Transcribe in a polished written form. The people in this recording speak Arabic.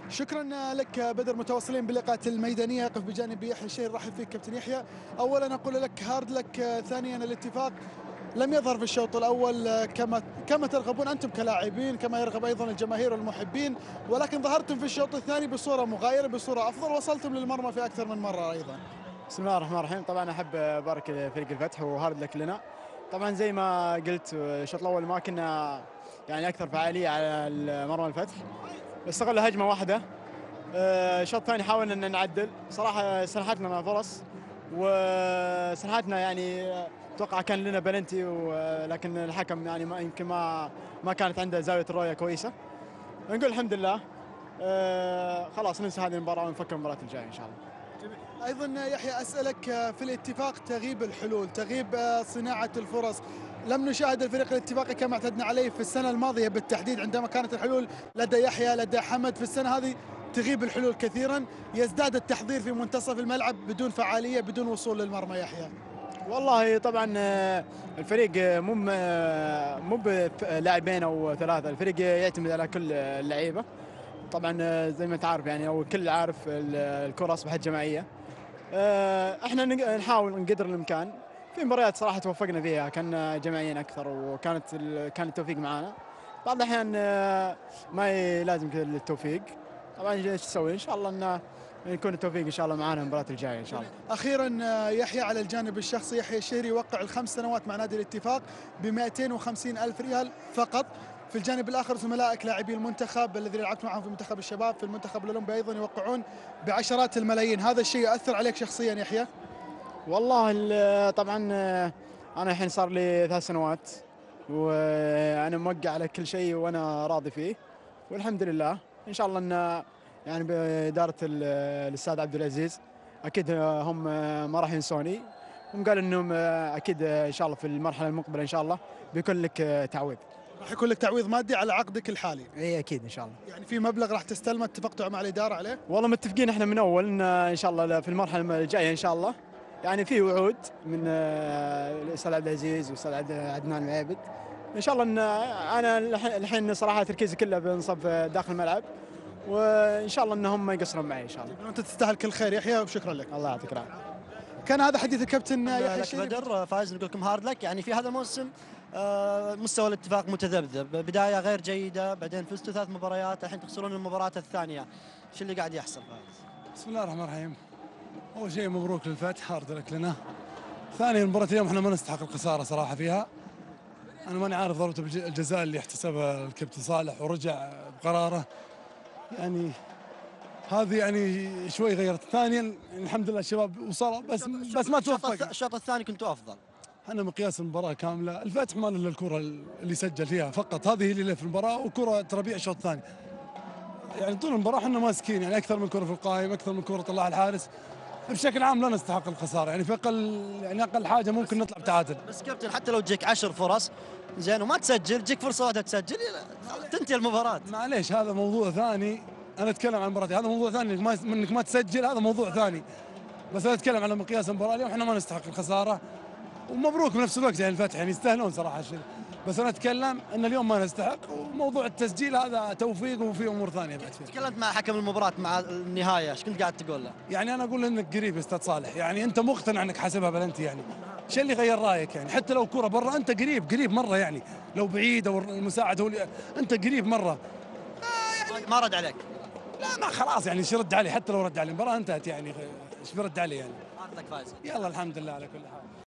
شكرا لك بدر. متواصلين باللقاءات الميدانيه، يقف بجانب يحيى الشهري. رحب فيك كابتن يحيى. اولا اقول لك هارد لك، ثانيا الاتفاق لم يظهر في الشوط الاول كما ترغبون انتم كلاعبين، كما يرغب ايضا الجماهير والمحبين، ولكن ظهرتم في الشوط الثاني بصوره مغايره، بصوره افضل، وصلتم للمرمى في اكثر من مره ايضا. بسم الله الرحمن الرحيم. طبعا احب ابارك فريق الفتح وهارد لك لنا. طبعا زي ما قلت الشوط الاول ما كنا يعني اكثر فعاليه على مرمى الفتح، استغل هجمه واحده. الشوط الثاني حاولنا ان نعدل، صراحه سنحتنا فرص وسنحتنا يعني اتوقع كان لنا بلنتي، ولكن الحكم يعني ما يمكن ما كانت عنده زاويه الرؤيه كويسه. نقول الحمد لله. خلاص ننسى هذه المباراه ونفكر المباراه الجايه ان شاء الله. ايضا يحيى اسالك، في الاتفاق تغيب الحلول، تغيب صناعه الفرص. لم نشاهد الفريق الاتفاقي كما اعتدنا عليه في السنه الماضيه بالتحديد، عندما كانت الحلول لدى يحيى لدى حمد. في السنه هذه تغيب الحلول كثيرا، يزداد التحضير في منتصف الملعب بدون فعاليه، بدون وصول للمرمى. يحيى والله طبعا الفريق مو بلاعبين او ثلاثه، الفريق يعتمد على كل اللعيبه. طبعا زي ما انت عارف يعني او الكل عارف الكره اصبحت جماعيه. احنا نحاول قدر الامكان. في مباريات صراحه توفقنا فيها كنا جماعيين اكثر كان التوفيق معنا. بعض الاحيان ما لازم التوفيق. طبعا ايش تسوي؟ ان شاء الله ان يكون التوفيق ان شاء الله معنا المباراه الجايه ان شاء الله. اخيرا يحيى، على الجانب الشخصي، يحيى الشهري يوقع الخمس سنوات مع نادي الاتفاق ب 250 الف ريال فقط. في الجانب الاخر زملائك لاعبي المنتخب الذي لعبت معهم في منتخب الشباب في المنتخب الاولمبي ايضا يوقعون بعشرات الملايين. هذا الشيء يؤثر عليك شخصيا يحيى؟ والله طبعا انا الحين صار لي 3 سنوات وانا موقع على كل شيء وانا راضي فيه والحمد لله. ان شاء الله ان يعني باداره الاستاذ عبد العزيز اكيد هم ما راح ينسوني، هم قالوا انهم اكيد ان شاء الله في المرحله المقبله ان شاء الله بيكون لك تعويض. راح يكون لك تعويض مادي على عقدك الحالي؟ اي اكيد ان شاء الله. يعني في مبلغ راح تستلمه اتفقتوا مع الاداره عليه؟ والله متفقين احنا من اول ان شاء الله في المرحله الجايه ان شاء الله يعني في وعود من الاستاذ عبد العزيز والاستاذ عدنان العابد. ان شاء الله ان انا الحين صراحه تركيزي كله بنصب داخل الملعب، وان شاء الله انهم ما يقصرون معي ان شاء الله. انت تستاهل كل خير يحيى، وشكرا لك. الله يعطيك العافيه. كان هذا حديث الكابتن يحيى لك الشهري. بدر فايز، نقول لكم هارد لك. يعني في هذا الموسم مستوى الاتفاق متذبذب، بدايه غير جيده، بعدين فزتوا 3 مباريات، الحين تخسرون المباراه الثانيه. شو اللي قاعد يحصل فايز؟ بسم الله الرحمن الرحيم. اول شيء مبروك للفتح، هارد لك لنا. ثانيا المباراة اليوم احنا ما نستحق الخساره صراحه فيها. انا ماني عارف ضربه الجزاء اللي احتسبها الكابتن صالح ورجع بقراره، يعني هذه يعني شوي غيرت. ثانيا الحمد لله الشباب وصلوا بس ما توفق. الشوط الثاني كنتوا افضل. احنا مقياس المباراه كامله، الفتح ما له الا الكره اللي سجل فيها فقط، هذه اللي في المباراه، وكره تربيع الشوط الثاني. يعني طول المباراه احنا ماسكين، يعني اكثر من كره في القائم، اكثر من كره طلعها الحارس. بشكل عام لا نستحق الخساره، يعني في اقل حاجه ممكن نطلع بتعادل. بس كابتن حتى لو تجيك 10 فرص زين وما تسجل، تجيك فرصه واحده تسجل تنتهي المباراه. معليش هذا موضوع ثاني، انا اتكلم عن المباراه هذا موضوع ثاني، انك ما تسجل هذا موضوع ثاني. بس انا اتكلم على مقياس المباراه اليوم احنا ما نستحق الخساره، ومبروك بنفس الوقت يعني الفتح يعني يستاهلون صراحه الشيء. بس انا اتكلم ان اليوم ما نستحق، وموضوع التسجيل هذا توفيق وفي امور ثانيه بعد فيه. تكلمت مع حكم المباراه مع النهايه، ايش كنت قاعد تقول له؟ يعني انا اقول انك قريب يا استاذ صالح، يعني انت مقتنع انك حاسبها بلنتي، يعني شو اللي غير رايك؟ يعني حتى لو كره برا انت قريب مره، يعني لو بعيد او المساعد هو انت قريب مره. ما رد عليك؟ لا ما خلاص يعني ايش يرد علي؟ حتى لو رد علي المباراه انتهت، يعني ايش بيرد علي يعني؟ عندك فايز. يلا الحمد لله على كل حال.